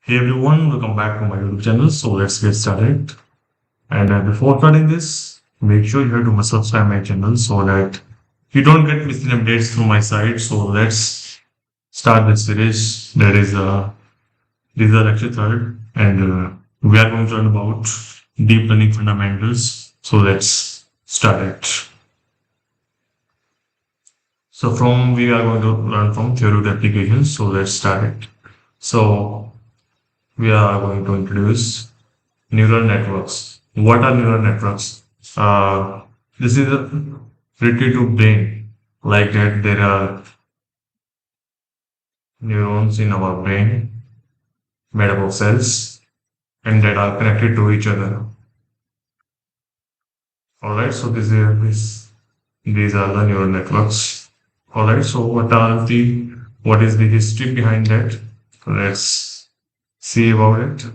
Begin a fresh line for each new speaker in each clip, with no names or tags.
Hey everyone, welcome back to my YouTube channel. So let's get started. And before starting this, make sure you have to subscribe my channel so that you don't get missing updates from my side. So let's start this series. This is the lecture third, and we are going to learn about deep learning fundamentals. So let's start it. So from we are going to learn from theory to applications. So let's start it. So we are going to introduce neural networks. What are neural networks? This is related to brain. Like that, there are neurons in our brain made up of cells and that are connected to each other. All right. So these are the neural networks. All right. So what is the history behind that? Let's see about it.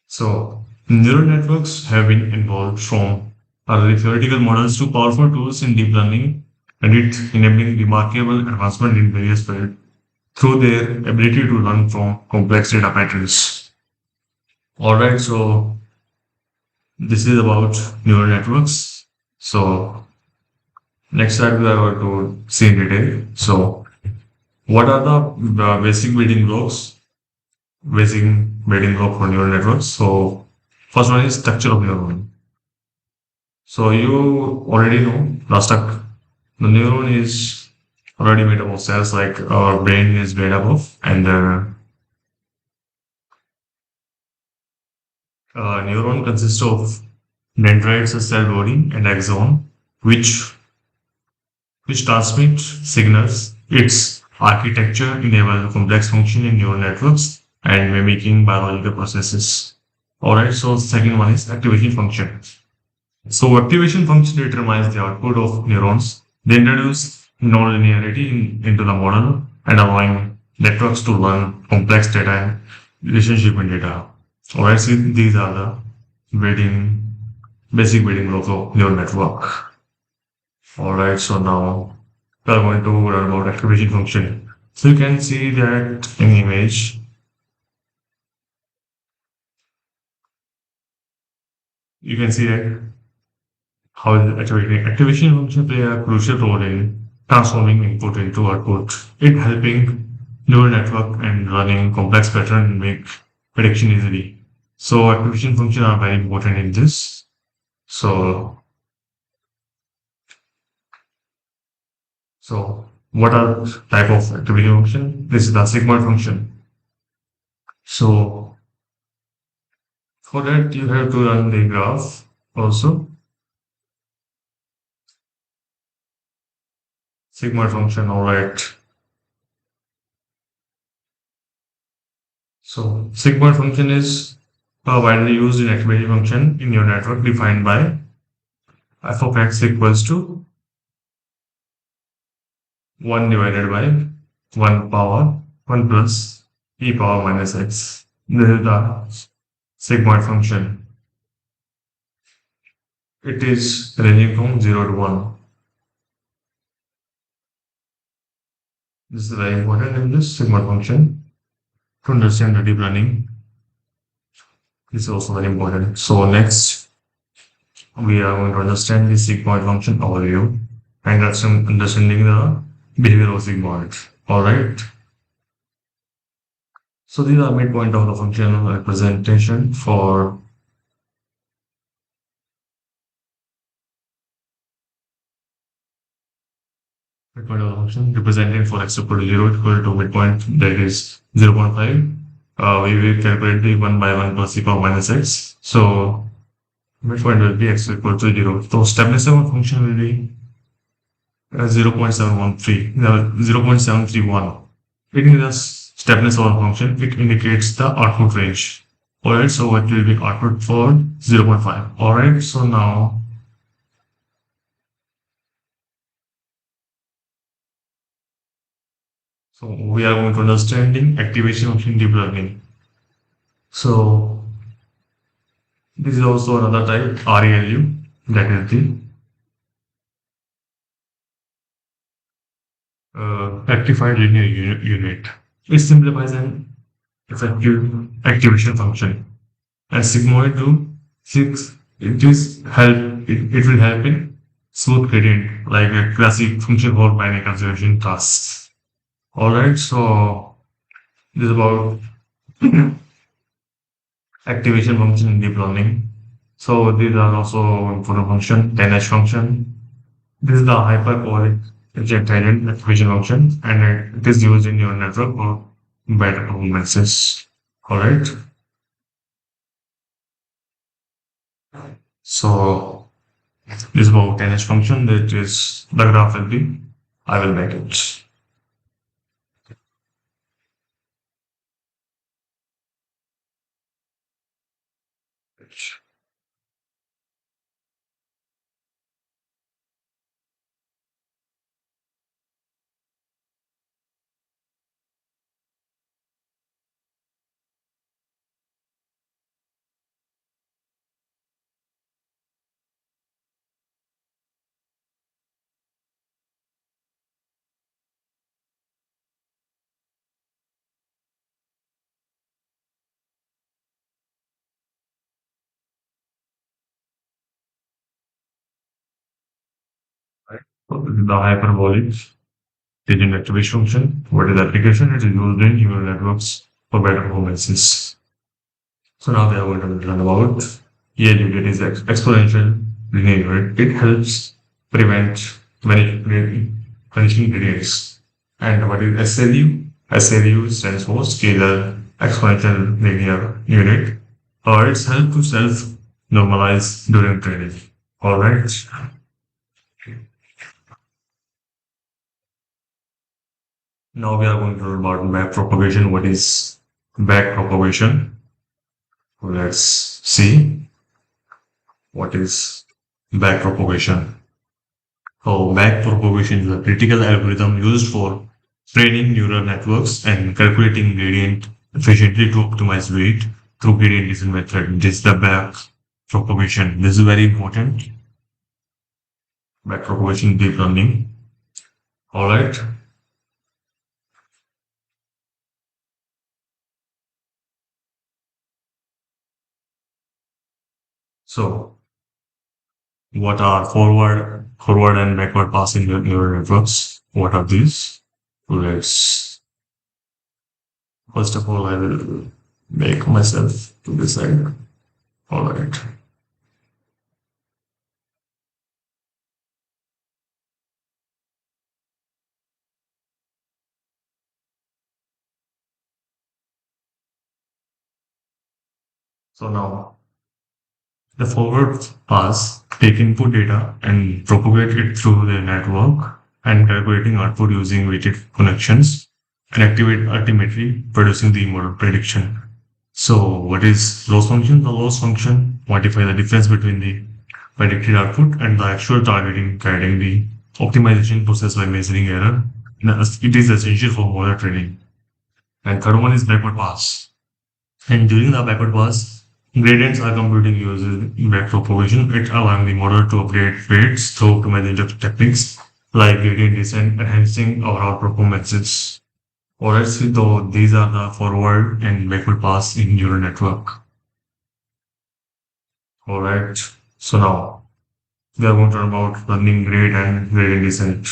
So, neural networks have been evolved from early theoretical models to powerful tools in deep learning, and it enabling remarkable advancement in various fields through their ability to learn from complex data patterns. Alright, so this is about neural networks. So, next slide we are going to see in detail. So, what are the basic building blocks? Basic building block for neural networks. So, first one is structure of neuron. So you already know the neuron is already made up of cells like our brain is made up of, and neuron consists of dendrites, a cell body, and axon, which which transmit signals. Its architecture enables complex function in neural networks and mimicking biological processes. Alright, so second one is activation function. So activation function determines the output of neurons. They introduce nonlinearity into the model and allowing networks to learn complex data and relationship in data. Alright, so these are the basic building blocks of neural network. Alright, so now we are going to learn about activation function. So you can see that in image. You can see that how activation function play a crucial role in transforming input into output. It helping neural network and running complex pattern and make prediction easily. So activation function are very important in this. So what are type of activation function? This is the Sigmoid function. So for that you have to run the graph also. Sigmoid function, all right. So sigmoid function is widely used in activation function in your network defined by f of x equals to 1 divided by 1 power 1 plus e power minus x. This is the sigmoid function. It is ranging from 0 to 1. This is very important in this sigmoid function to understand the deep learning. This is also very important. So next, we are going to understand the sigmoid function overview and understanding the behavior of sigmoid. All right. So these are midpoint of the functional representation for midpoint of the function represented for x equal to 0 equal to midpoint that is 0.5. We will calculate the 1 by 1 plus e power minus x. So midpoint will be x equal to 0. So stepness of function will be 0.713, 0.731. It is the stepness of a function. It indicates the output range. Alright, so what will be output for 0.5? Alright, so now we are going to understanding activation function deep learning. So this is also another type, ReLU, that is the rectified linear unit. It simplifies an effective activation function. And Sigmoid do six it will help in smooth gradient, like a classic function for binary conservation tasks. Alright, so this is about activation function in deep learning. So these are also important function, 10H function. This is the hyperbolic intelligent activation function, and it is used in neural network for better performances. Alright. So this is about 10H function, that is the graph will be, I will make it. Right. So this is the hyperbolic agent activation function. What is the application? It is used in neural networks for better performances. So now we are going to learn about ELU, that is exponential linear unit. It helps prevent vanishing gradients. And what is SLU? SLU stands for scalar exponential linear unit. Or it's help to self normalize during training. All right. Now we are going to learn about backpropagation. What is backpropagation? Let's see what is backpropagation. So backpropagation is a critical algorithm used for training neural networks and calculating gradient efficiently to optimize weight through gradient descent method. This is the backpropagation. This is very important. Backpropagation deep learning. All right. So what are forward and backward passing neural networks? What are these? Let's first of all I will make myself to decide. All right. So now the forward pass take input data and propagate it through the network and calculating output using weighted connections and activate ultimately producing the model prediction. So what is loss function? The loss function quantify the difference between the predicted output and the actual targeting, guiding the optimization process by measuring error. Now, it is essential for model training. And third one is backward pass. And during the backward pass, gradients are computing using backpropagation. It allowing the model to upgrade weights through optimization techniques like gradient descent, enhancing overall performances. Alright, so these are the forward and backward pass in neural network. Alright, so now we are going to learn about learning grade and gradient descent.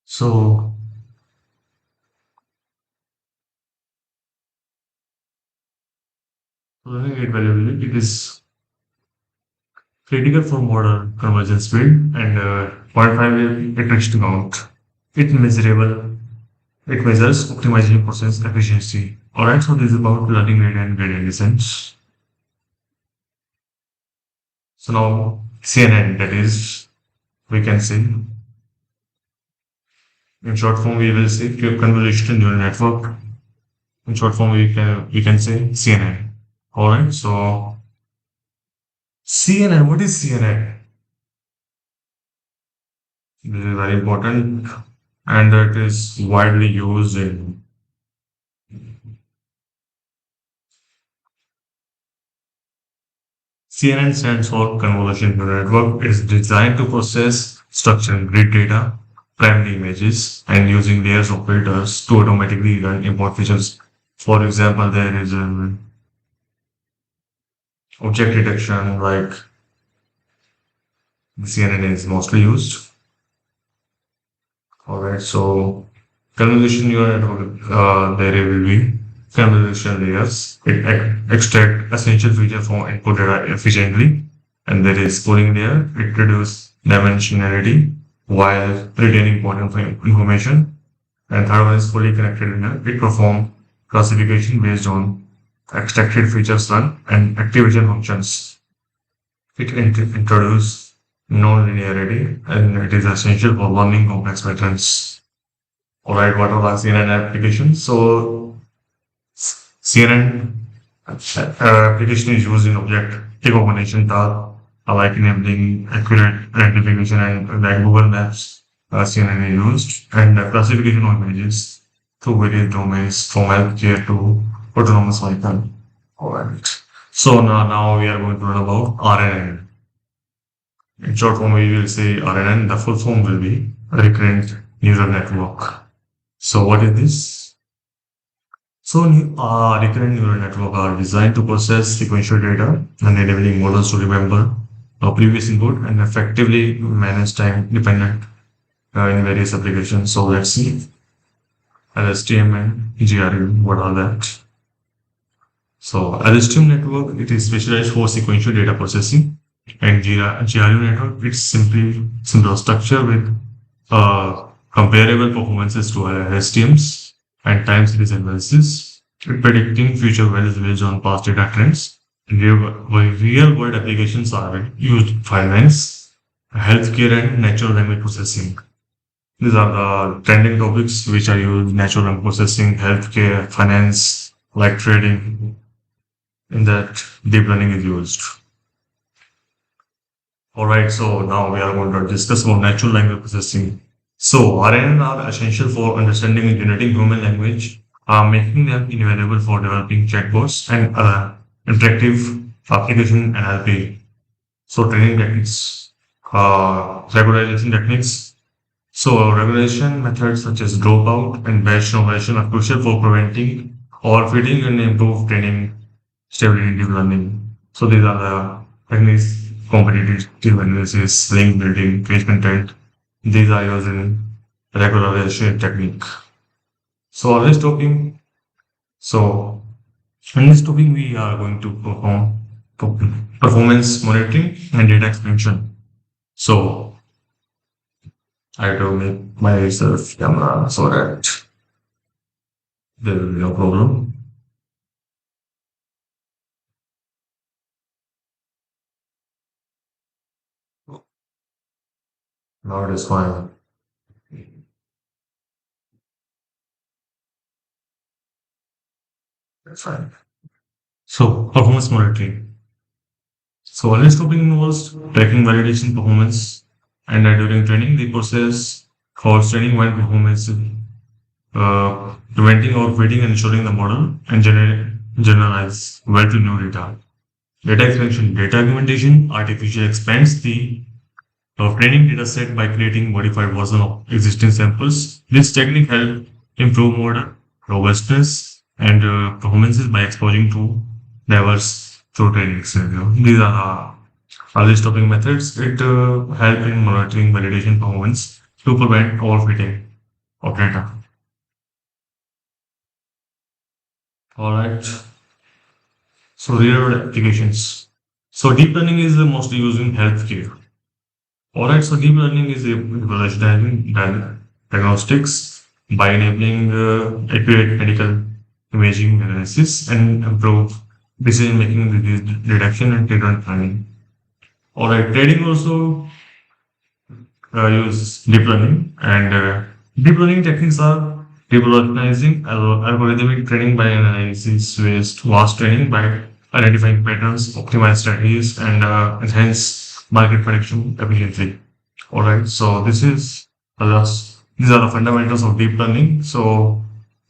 So, learning grade variability, it is critical for model conversion speed and 0.5 iteration count. It measurable. It measures optimization process efficiency. Alright, so this is about learning rate and gradient descent. So now CNN, that is, we can say, in short form, we will say convolutional neural network. In short form, we can say CNN. Alright, so CNN, what is CNN? This is very important and it is widely used in CNN stands for convolution neural network. It is designed to process structured grid data primary images and using layers of filters to automatically run import features. For example, there is an object detection like CNN is mostly used. All right, so conversation neural network, there will be conversation layers. It extract essential feature from input data efficiently, and there is pooling layer. It reduces dimensionality while retaining important information. And third one is fully connected layer. It performs classification based on extracted features run and activation functions. It introduces non-linearity and it is essential for learning complex patterns. Alright, what are the CNN applications? So CNN application is used in object recognition tasks like enabling accurate identification and like Google Maps. CNN is used and classification of images through various domains from healthcare to autonomous vehicle. Alright. So now we are going to learn about RNN. In short form, we will say RNN. The full form will be recurrent neural network. So what is this? So recurrent neural network are designed to process sequential data and enabling models to remember previous input and effectively manage time dependent in various applications. So let's see LSTM and GRU. What are that? So LSTM network, it is specialized for sequential data processing, and GRU network, it's simpler structure with comparable performances to LSTMs and time series analysis, predicting future values based on past data trends. Real world applications are used finance, healthcare, and natural language processing. These are the trending topics which are used: natural language processing, healthcare, finance, like trading. In that, deep learning is used. Alright, so now we are going to discuss about natural language processing. So RNN are essential for understanding and generating human language, making them invaluable for developing chatbots and interactive application NLP. So training techniques, regularization techniques. So regularization methods such as dropout and batch normalization are crucial for preventing overfitting and improve training stability in deep learning. So these are the techniques: competitive analysis, link building, page content. These are used in regularization technique. So always talking. So in this topic, we are going to perform performance monitoring and data expansion. So I have to make myself camera so that there will be no problem. Now it is fine. That's fine. So performance monitoring. So always topic involves tracking validation performance, and during training the process for training when performance, preventing overfitting and ensuring the model and generalize well to new data. Data expansion, data augmentation, artificial expands the training data set by creating modified version of existing samples. This technique helps improve model robustness and performances by exposing to diverse through training scenario. These are all these topping methods. It help in monitoring validation performance to prevent overfitting of data. All right. So real world applications. So deep learning is mostly used in healthcare. All right. So deep learning is a revolutionizing diagnostics by enabling accurate medical imaging analysis and improve decision making, disease detection, and treatment planning. All right. Trading also use deep learning, and deep learning techniques are revolutionizing algorithmic training by analysis based vast training by identifying patterns, optimize strategies, and enhance market prediction efficiently. All right, so these are the fundamentals of deep learning. So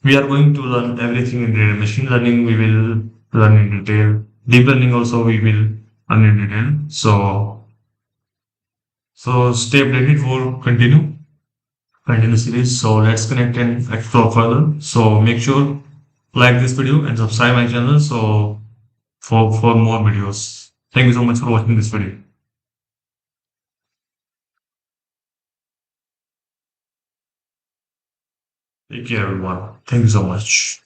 we are going to learn everything in detail. Machine learning we will learn in detail. Deep learning also we will learn in detail. So stay updated for continue. continue series. So let's connect and explore further. So make sure like this video and subscribe my channel. So for more videos. Thank you so much for watching this video. Take care, everyone. Thank you so much.